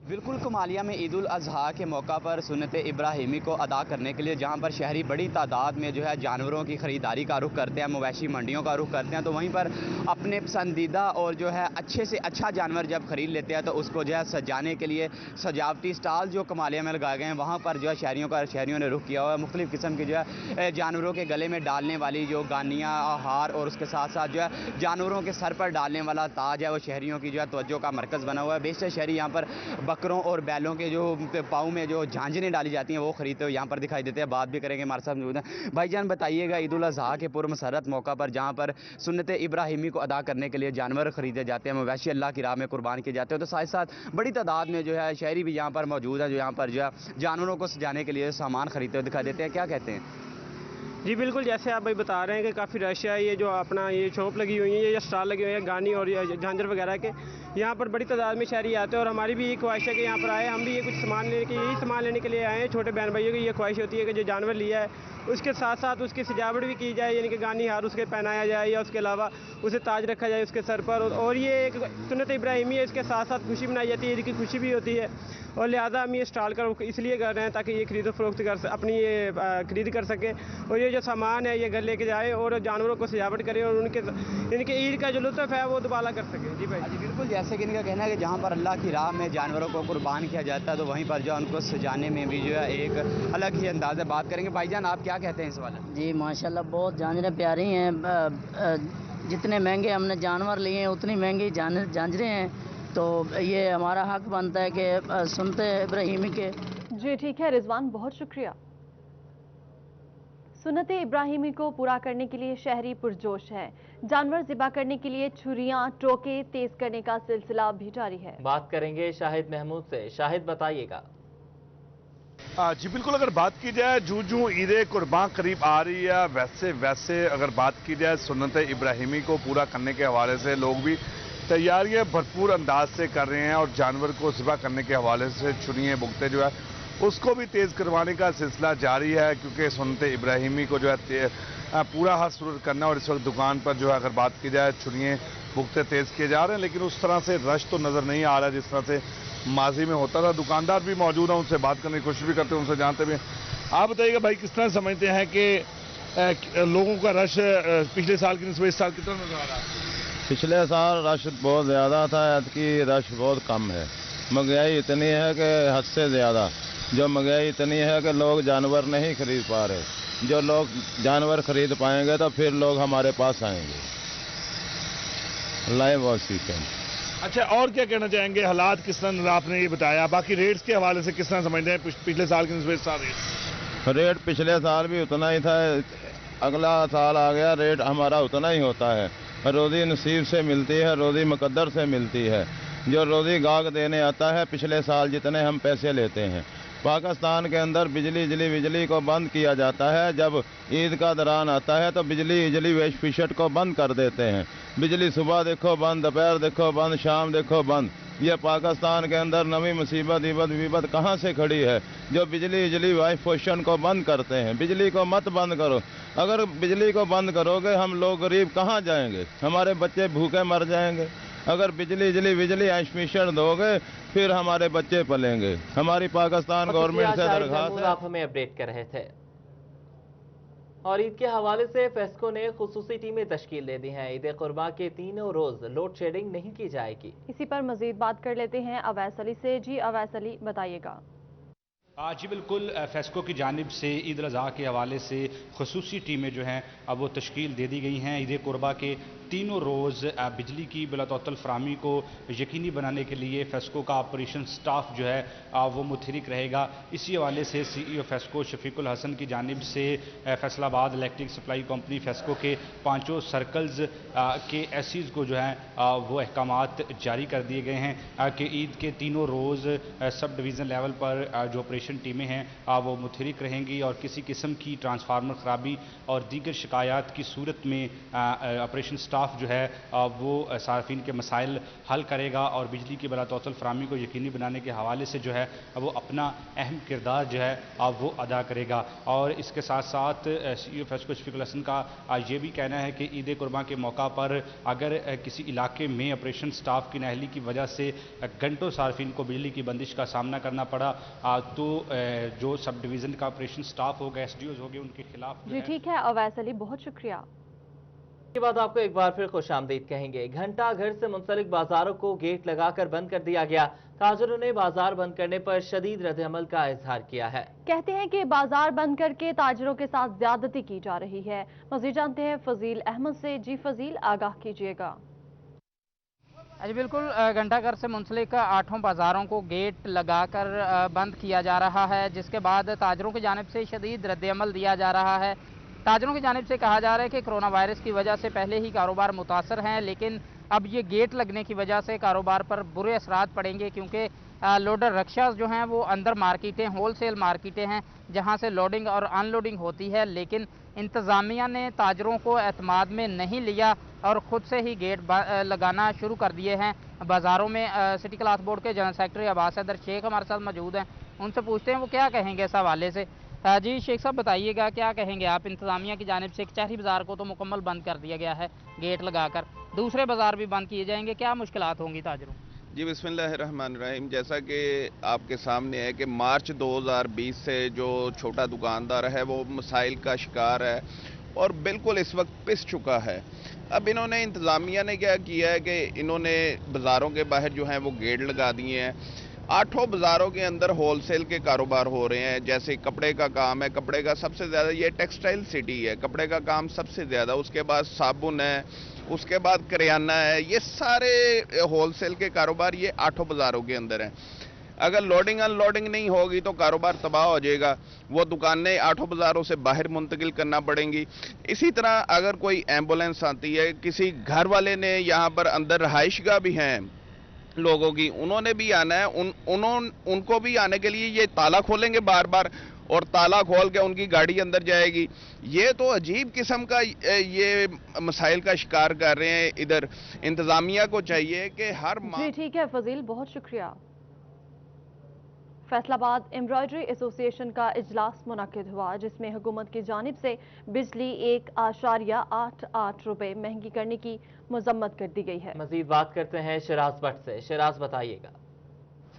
बिल्कुल, कमालिया में ईद उल अजहा के मौका पर सुन्नत इब्राहिमी को अदा करने के लिए जहां पर शहरी बड़ी तादाद में जो है जानवरों की ख़रीदारी का रुख करते हैं, मवेशी मंडियों का रुख करते हैं, तो वहीं पर अपने पसंदीदा और जो है अच्छे से अच्छा जानवर जब खरीद लेते हैं तो उसको जो है सजाने के लिए सजावटी स्टॉल जो कमालिया में लगाए गए हैं वहाँ पर जो है शहरियों ने रुख किया हुआ है। मुख्तलिफ़ किस्म की जो है जानवरों के गले में डालने वाली जो गानियाँ, हार और उसके साथ साथ जो है जानवरों के सर पर डालने वाला ताज है वो शहरियों की जो है तवज्जो का मरकज़ बना हुआ है। बेशतर शहरी यहाँ पर बकरों और बैलों के जो पाँव में जो झांझरें डाली जाती हैं वो खरीदते हुए यहाँ पर दिखाई देते हैं। बात भी करेंगे, हमारे साथ मौजूद हैं। भाईजान बताइएगा, ईद उल अजहा के पुरमसरत मौका पर जहाँ पर सुन्नत इब्राहिमी को अदा करने के लिए जानवर खरीदे जाते हैं, मवेशी अल्लाह की राह में कुर्बान किए जाते हैं, तो साथ साथ बड़ी तादाद में जो है शहरी भी यहाँ पर मौजूद है जो यहाँ पर जो है जानवरों को सजाने के लिए सामान खरीदते हुए दिखाई देते हैं। क्या कहते हैं? जी बिल्कुल, जैसे आप भाई बता रहे हैं कि काफ़ी रश है। ये जो अपना ये शॉप लगी हुई है, ये स्टॉल लगे हुए हैं गानी और झांझर वगैरह के, यहाँ पर बड़ी तादाद में शहरी आते हैं और हमारी भी ये ख्वाहिश है कि यहाँ पर आए, हम भी ये कुछ सामान लेने के यही सामान लेने के लिए आए हैं। छोटे बहन भाइयों की ये ख्वाहिश होती है कि जो जानवर लिया है उसके साथ साथ उसकी सजावट भी की जाए, यानी कि गानी हार उसके पहनाया जाए या उसके अलावा उसे ताज रखा जाए उसके सर पर। और ये एक सुन्नत इब्राहिमी है, इसके साथ साथ खुशी मनाई जाती है, ईद की खुशी भी होती है और लिहाजा हम ये स्टॉल कर इसलिए कर रहे हैं ताकि ये खरीदो फरोख्त कर अपनी ये खरीद कर सके और ये जो सामान है ये घर लेके जाए और जानवरों को सजावट करे और इनके ईद का जो लुत्फ़ है वो दोबारा कर सके। जी भाई जी बिल्कुल, जैसे कि इनका कहना है कि जहाँ पर अल्लाह की राह में जानवरों को कुर्बान किया जाता है तो वहीं पर जो उनको सजाने में भी जो है एक अलग ही अंदाज़ है। बात करेंगे, भाईजान आप क्या कहते हैं इस वाले? जी माशाल्लाह, बहुत झांझरें प्यारी हैं। जितने महंगे हमने जानवर लिए हैं उतनी महंगी झांझरें हैं, तो ये हमारा हक बनता है कि सुनते इब्राहिमी के। जी ठीक है रिजवान, बहुत शुक्रिया। सुन्नत इब्राहिमी को पूरा करने के लिए शहरी पुरजोश है। जानवर ज़िबा करने के लिए छुरियां, टोके तेज करने का सिलसिला भी जारी है। बात करेंगे शाहिद महमूद से। शाहिद बताइएगा। जी बिल्कुल, अगर बात की जाए जूं ईद कुर्बान करीब आ रही है वैसे वैसे अगर बात की जाए सुन्नत इब्राहिमी को पूरा करने के हवाले से लोग भी तैयारियां भरपूर अंदाज से कर रहे हैं और जानवर को ज़िबा करने के हवाले से छुरियां बुकते जो है उसको भी तेज़ करवाने का सिलसिला जारी है, क्योंकि सुन्नत इब्राहिमी को जो है पूरा हाथ सुर करना। और इस वक्त दुकान पर जो है अगर बात की जाए छुरियां बुकते तेज़ किए जा रहे हैं, लेकिन उस तरह से रश तो नज़र नहीं आ रहा जिस तरह से माजी में होता था। दुकानदार भी मौजूद हैं, उनसे बात करने की कोशिश भी करते हैं, उनसे जानते भी। आप बताइएगा भाई, किस तरह समझते हैं कि लोगों का रश पिछले साल की निस्बत इस साल कितना नजर आ रहा है? पिछले साल रश बहुत ज़्यादा था, ऐतकी रश बहुत कम है। महंगाई इतनी है कि हद से ज़्यादा, जो महंगाई इतनी है कि लोग जानवर नहीं खरीद पा रहे। जो लोग जानवर खरीद पाएंगे तो फिर लोग हमारे पास आएंगे। लाइव बहुत सीखें। अच्छा, और क्या कहना चाहेंगे, हालात किस तरह आपने ये बताया, बाकी रेट्स के हवाले से किस तरह समझते हैं पिछले साल की निस्बत? रेट पिछले साल भी उतना ही था, अगला साल आ गया रेट हमारा उतना ही होता है। रोज़ी नसीब से मिलती है, रोज़ी मुकद्दर से मिलती है। जो रोज़ी गाहक देने आता है पिछले साल जितने हम पैसे लेते हैं। पाकिस्तान के अंदर बिजली को बंद किया जाता है। जब ईद का दौरान आता है तो बिजली वेश फिशट को बंद कर देते हैं। बिजली सुबह देखो बंद, दोपहर देखो बंद, शाम देखो बंद। ये पाकिस्तान के अंदर नवी मुसीबत विपत कहाँ से खड़ी है? जो बिजली वाइफ पोषण को बंद करते हैं। बिजली को मत बंद करो। अगर बिजली को बंद करोगे हम लोग गरीब कहाँ जाएंगे? हमारे बच्चे भूखे मर जाएंगे। अगर बिजली आइसमिशन दोगे फिर हमारे बच्चे पलेंगे। हमारी पाकिस्तान गवर्नमेंट से दरखास्त है। आप हमें अपडेट कर रहे थे। और ईद के हवाले से फेस्को ने खुसूसी टीमें तश्कील दे दी हैं। ईद कुर्बान के तीनों रोज लोड शेडिंग नहीं की जाएगी। इसी पर मजीद बात कर लेते हैं अवैस अली से। जी अवैस अली बताइएगा। जी बिल्कुल, फेस्को की जानिब से ईद उल अज़हा के हवाले से खुसूसी टीमें जो हैं अब वो तश्कील दे दी गई हैं। ईद कुर्बा के तीनों रोज़ बिजली की बिलातौतल फराहमी को यकीनी बनाने के लिए फेस्को का ऑपरेशन स्टाफ जो है वो मुतहरिक रहेगा। इसी हवाले से CEO फेस्को शफीकुल हसन की जानिब से Faisalabad electric supply company FESCO के 5 सर्कल्स के एसईज को जो है वो अहकामात जारी कर दिए गए हैं कि ईद के तीनों रोज़ सब डिवीज़न लेवल पर जो ऑपरेशन टीमें हैं वो मुतहरिक रहेंगी और किसी किस्म की ट्रांसफार्मर ख़राबी और दीगर शिकायत की सूरत में ऑपरेशन स्टाफ जो है वो सार्फिन के मसाइल हल करेगा और बिजली की बिलातौतल फराहमी को यकीनी बनाने के हवाले से जो है वो अपना अहम किरदार जो है वो अदा करेगा। और इसके साथ साथ CEO फेस्को शफीकुल हसन का ये भी कहना है कि ईद कुर्बान के मौका पर अगर किसी इलाके में ऑपरेशन स्टाफ की नाअहली की वजह से घंटों सार्फिन को बिजली की बंदिश का सामना करना पड़ा तो जो सब डिवीज़न का ऑपरेशन स्टाफ होगा, SDOs होंगे, उनके खिलाफ जी ठीक है अवैस अली, बहुत शुक्रिया। के बाद आपको एक बार फिर खुशामदीद कहेंगे। घंटा घर से मुंसलिक बाजारों को गेट लगाकर बंद कर दिया गया। ताजरों ने बाजार बंद करने पर शदीद रद्द-ए-अमल का इजहार किया है। कहते हैं कि बाजार बंद करके ताजरों के साथ ज्यादती की जा रही है। मज़ीद जानते हैं फजील अहमद से। जी फजील, आगाह कीजिएगा। जी बिल्कुल, घंटाघर से मुंसलिक 8 बाज़ारों को गेट लगाकर बंद किया जा रहा है, जिसके बाद ताजरों की जानिब से शदीद रद्द-ए-अमल दिया जा रहा है। ताजरों की जानिब से कहा जा रहा है कि कोरोना वायरस की वजह से पहले ही कारोबार मुतासर हैं, लेकिन अब ये गेट लगने की वजह से कारोबार पर बुरे असरात पड़ेंगे, क्योंकि लोडर रक्शास जो हैं वो अंदर मार्केटें, होलसेल मार्केटें हैं जहां से लोडिंग और अनलोडिंग होती है, लेकिन इंतज़ामिया ने ताजरों को एतमाद में नहीं लिया और ख़ुद से ही गेट लगाना शुरू कर दिए हैं बाज़ारों में। सिटी क्लॉथ बोर्ड के जनरल सेक्रेटरी अब्बास हैदर शेख हमारे साथ मौजूद हैं, उनसे पूछते हैं वो क्या कहेंगे इस हवाले से। जी शेख साहब, बताइएगा क्या कहेंगे आप। इंतज़ामिया की जानिब से कचहरी बाज़ार को तो मुकम्मल बंद कर दिया गया है गेट लगाकर, दूसरे बाज़ार भी बंद किए जाएंगे, क्या मुश्किलात होंगी ताजरों? जी बिस्मिल्लाहिर्रहमानिर्रहीम, जैसा कि आपके सामने है कि मार्च 2020 से जो छोटा दुकानदार है वो मसाइल का शिकार है और बिल्कुल इस वक्त पिस चुका है। अब इन्होंने इंतज़ामिया ने क्या किया है कि इन्होंने बाज़ारों के बाहर जो हैं वो गेट लगा दिए हैं। 8 बाज़ारों के अंदर होलसेल के कारोबार हो रहे हैं, जैसे कपड़े का काम है, कपड़े का सबसे ज़्यादा, ये टेक्सटाइल सिटी है, कपड़े का काम सबसे ज़्यादा, उसके बाद साबुन है, उसके बाद करियाना है, ये सारे होलसेल के कारोबार ये 8 बाज़ारों के अंदर हैं। अगर लोडिंग अनलोडिंग नहीं होगी तो कारोबार तबाह हो जाएगा, वो दुकानें 8 बाज़ारों से बाहर मुंतकिल करना पड़ेंगी। इसी तरह अगर कोई एम्बुलेंस आती है, किसी घर वाले ने यहाँ पर अंदर रहाइशगाह भी हैं लोगों की, उन्होंने भी आना है, उनको भी आने के लिए ये ताला खोलेंगे बार बार और ताला खोल के उनकी गाड़ी अंदर जाएगी। ये तो अजीब किस्म का ये मसाइल का शिकार कर रहे हैं। इधर इंतजामिया को चाहिए कि हर जी ठीक है फजील, बहुत शुक्रिया। फैसलाबाद एम्ब्रॉयडरी एसोसिएशन का इजलास मुनक्किद हुआ, जिसमें हुकूमत की जानिब से बिजली 1.88 रुपए महंगी करने की मजम्मत कर दी गई है। मजीद बात करते हैं शराज भट्ट से। शराज, बताइएगा।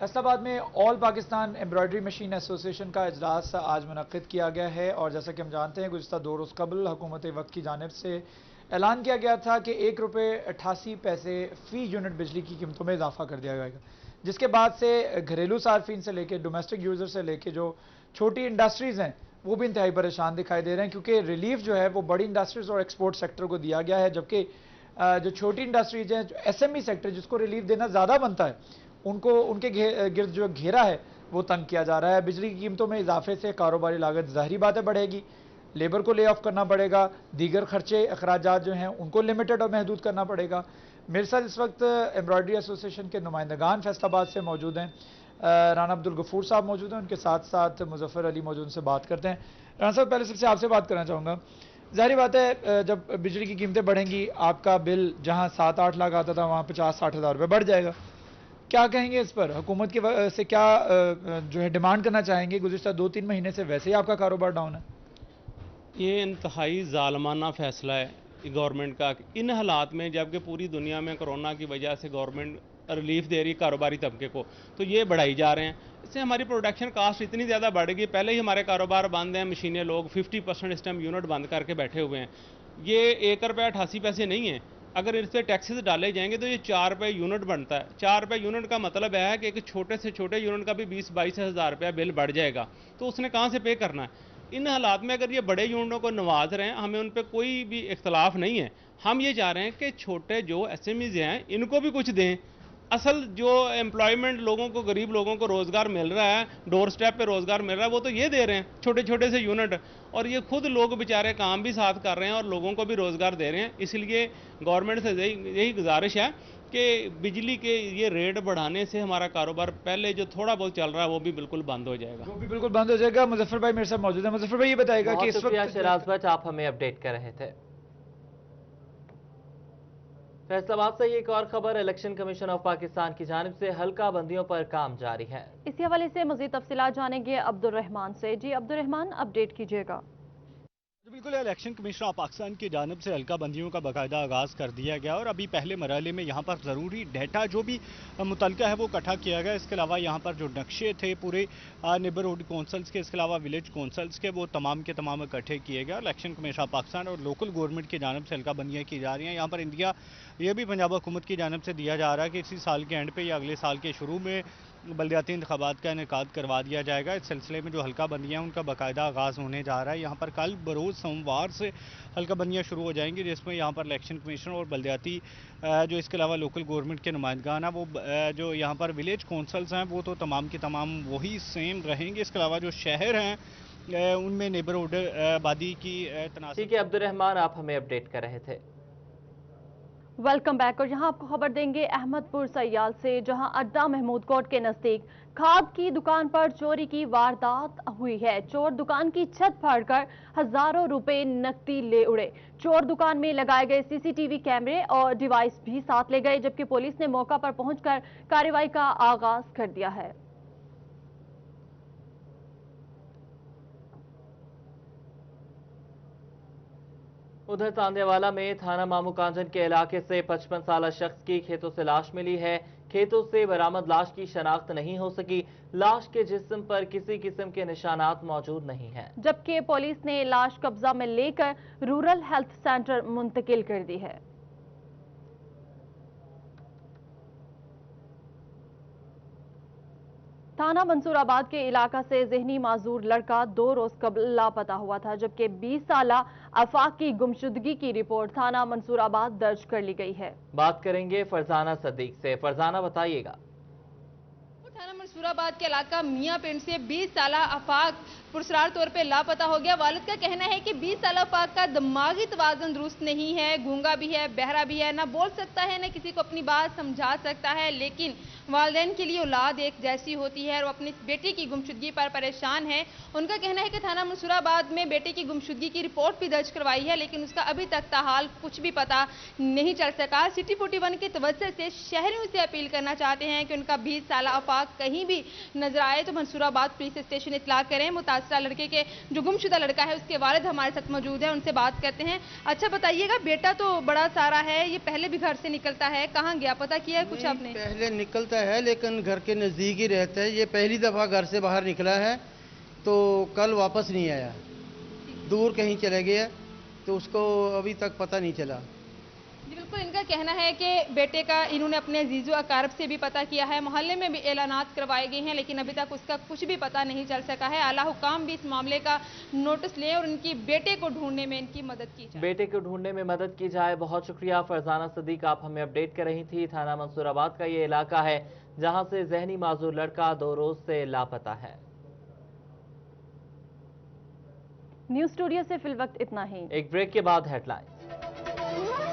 फैसलाबाद में all Pakistan embroidery machine association का इजलास आज मुनक्किद किया गया है और जैसा कि हम जानते हैं गुज़िश्ता 2 रोज़ कबल हुकूमत वक्त की जानिब से ऐलान किया गया था कि 1 रुपये 88 पैसे फ़ी यूनिट बिजली की कीमतों में इजाफा कर दिया जाएगा, जिसके बाद से घरेलू सार्फिन से लेकर डोमेस्टिक यूज़र से लेकर जो छोटी इंडस्ट्रीज़ हैं वो भी इंतहाई परेशान दिखाई दे रहे हैं, क्योंकि रिलीफ जो है वो बड़ी इंडस्ट्रीज़ और एक्सपोर्ट सेक्टर को दिया गया है, जबकि जो छोटी इंडस्ट्रीज हैं, जो SME सेक्टर जिसको रिलीफ देना ज़्यादा बनता है, उनको उनके गिर्द जो घेरा है वो तंग किया जा रहा है। बिजली की कीमतों में इजाफे से कारोबारी लागत ज़ाहिरी बात है बढ़ेगी, लेबर को ले ऑफ करना पड़ेगा, दीगर खर्चे अखराजात जो हैं उनको लिमिटेड और महदूद करना पड़ेगा। मेरे साथ इस वक्त एम्ब्रॉयडरी एसोसिएशन के नुमाइंदगान फैसलाबाद से मौजूद हैं। राना अब्दुल गफूर साहब मौजूद हैं, उनके साथ साथ मुजफ्फर अली मौजूद, उनसे बात करते हैं। राना साहब, पहले सबसे आपसे बात करना चाहूँगा, जाहिर बात है जब बिजली की कीमतें बढ़ेंगी आपका बिल जहाँ 7-8 लाख आता था वहाँ 50-60 हज़ार रुपये बढ़ जाएगा। क्या कहेंगे इस पर? हुकूमत की से क्या जो है डिमांड करना चाहेंगे? गुज़िश्ता 2-3 महीने से वैसे ही आपका कारोबार डाउन है। ये इंतहाई ज़ालमाना फ़ैसला है गवर्नमेंट का इन हालात में, जबकि पूरी दुनिया में कोरोना की वजह से गवर्नमेंट रिलीफ दे रही कारोबारी तबके को, तो ये बढ़ाई जा रहे हैं। इससे हमारी प्रोडक्शन कास्ट इतनी ज़्यादा बढ़ गई, पहले ही हमारे कारोबार बंद हैं, मशीनें लोग 50% इस टाइम यूनिट बंद करके बैठे हुए हैं। ये 1 रुपये 88 पैसे नहीं है, अगर इस पर टैक्सेस डाले जाएंगे तो ये 4 रुपये यूनिट बनता है। 4 रुपये यूनिट का मतलब है कि एक छोटे से छोटे यूनिट का भी 20-22 हज़ार रुपया बिल बढ़ जाएगा, तो उसने कहाँ से पे करना है? इन हालात में अगर ये बड़े यूनिटों को नवाज रहे हैं, हमें उन पर कोई भी इख्तलाफ नहीं है। हम ये चाह रहे हैं कि छोटे जो SMEs हैं इनको भी कुछ दें। असल जो एम्प्लॉयमेंट लोगों को, गरीब लोगों को रोज़गार मिल रहा है, डोर स्टेप पे रोज़गार मिल रहा है, वो तो ये दे रहे हैं छोटे छोटे से यूनिट, और ये खुद लोग बेचारे काम भी साथ कर रहे हैं और लोगों को भी रोज़गार दे रहे हैं। इसलिए गवर्नमेंट से यही गुजारिश है कि बिजली के ये रेट बढ़ाने से हमारा कारोबार पहले जो थोड़ा बहुत चल रहा है वो भी बिल्कुल बंद हो जाएगा। वो भी बिल्कुल बंद हो जाएगा। मुजफ्फर भाई मेरे साथ मौजूद है। मुजफ्फर भाई ये बताएगा कि इस वक्त शराज भट्ट आप हमें अपडेट कर रहे थे। फैसलाबाद से एक और खबर, इलेक्शन कमीशन ऑफ पाकिस्तान की जानिब से हल्का बंदियों पर काम जारी है। इसी हवाले से मजीद तफसीलात जानेंगे अब्दुल रहमान से। जी अब्दुल रहमान, अपडेट कीजिएगा। बिल्कुल, इलेक्शन कमीशन ऑफ पाकिस्तान की जानिब से हल्का बंदियों का बाकायदा आगाज़ कर दिया गया और अभी पहले मरहले में यहाँ पर ज़रूरी डाटा जो भी मुतलका है वो इकट्ठा किया गया। इसके अलावा यहाँ पर जो नक्शे थे पूरे नेबरहुड कौंसल्स के, इसके अलावा विलेज कौंसल्स के, वो तमाम के तमाम इकट्ठे किए गए। इलेक्शन कमीशन ऑफ पाकिस्तान और लोकल गवर्नमेंट की जानिब से हल्का बंदियाँ की जा रही हैं। यहाँ पर इंडिया ये भी पंजाब हुकूमत की जानिब से दिया जा रहा है कि इसी साल के एंड पे या अगले साल के शुरू में बलदियाती इंतखाबात का इनेकाद करवा दिया जाएगा। इस सिलसिले में जो हल्का बंदियाँ उनका बाकायदा आगाज़ होने जा रहा है। यहाँ पर कल बरोज़ सोमवार से हल्का बंदियाँ शुरू हो जाएंगी, जिसमें यहाँ पर इलेक्शन कमीशन और बलदियाती जो इसके अलावा लोकल गवर्नमेंट के नुमाइंदगान हैं वो जो यहाँ पर विलेज कौंसल्स हैं वो तो तमाम की तमाम वही सेम रहेंगे। इसके अलावा जो शहर हैं उनमें नेबरहुड आबादी की तनासब। ठीक है अब्दुल रहमान, आप हमें अपडेट कर रहे थे। Welcome back. और यहाँ आपको खबर देंगे अहमदपुर सयाल से, जहाँ अड्डा महमूद कोट के नजदीक खाद की दुकान पर चोरी की वारदात हुई है। चोर दुकान की छत फाड़कर हजारों रुपए नकदी ले उड़े। चोर दुकान में लगाए गए CCTV कैमरे और डिवाइस भी साथ ले गए, जबकि पुलिस ने मौका पर पहुंचकर कार्रवाई का आगाज कर दिया है। उधर तांदेवाला में थाना मामू कांजन के इलाके से 55 साल शख्स की खेतों से लाश मिली है। खेतों से बरामद लाश की शनाख्त नहीं हो सकी। लाश के जिस्म पर किसी किस्म के निशानात मौजूद नहीं हैं, जबकि पुलिस ने लाश कब्जा में लेकर रूरल हेल्थ सेंटर मुंतकिल कर दी है। थाना मंसूराबाद के इलाका से जहनी माजूर लड़का 2 रोज कबल लापता हुआ था, जबकि 20 साला आफाक की गुमशुदगी की रिपोर्ट थाना मंसूराबाद दर्ज कर ली गई है। बात करेंगे फरजाना सदीक से। फरजाना, बताइएगा। थाना मंसूराबाद के इलाका मियां पिंड से 20 साला आफाक पुरस्कार तौर पे लापता हो गया। वालिद का कहना है कि 20 साला आफाक का दिमागी तवाज़ुन दुरुस्त नहीं है, गूंगा भी है, बहरा भी है, ना बोल सकता है, ना किसी को अपनी बात समझा सकता है। लेकिन वालिदैन के लिए औलाद एक जैसी होती है और वो अपनी बेटी की गुमशुदगी पर परेशान है। उनका कहना है कि थाना मंसूराबाद में बेटे की गुमशुदगी की रिपोर्ट भी दर्ज करवाई है, लेकिन उसका अभी तक ताहाल कुछ भी पता नहीं चल सका। सिटी 41 की तवज्जो से शहरियों से अपील करना चाहते हैं कि उनका 20 साला आफाक कहीं भी नजर आए तो मंसूराबाद पुलिस स्टेशन इतला करें। मुतासरा लड़के के जो गुमशुदा लड़का है उसके वालिद हमारे साथ मौजूद है, उनसे बात करते हैं। अच्छा बताइएगा, बेटा तो बड़ा सारा है, ये पहले भी घर से निकलता है, कहाँ गया पता किया है कुछ आपने? पहले निकलता है लेकिन घर के नज़दीक ही रहता है। ये पहली दफ़ा घर से बाहर निकला है तो कल वापस नहीं आया, दूर कहीं चले गया तो उसको अभी तक पता नहीं चला। बिल्कुल, इनका कहना है कि बेटे का इन्होंने अपने जीजो अकारब से भी पता किया है, मोहल्ले में भी ऐलानात करवाए गए हैं, लेकिन अभी तक उसका कुछ भी पता नहीं चल सका है। आला हुकाम भी इस मामले का नोटिस लें और इनकी बेटे को ढूंढने में इनकी मदद की जाए। बेटे को ढूंढने में मदद की जाए। बहुत शुक्रिया फरजाना सदीक, आप हमें अपडेट कर रही थी। थाना मंसूराबाद का ये इलाका है जहां से जहनी माजूर लड़का 2 रोज से लापता है। न्यूज स्टूडियो से फिल वक्त इतना ही। एक ब्रेक के बाद हेडलाइन।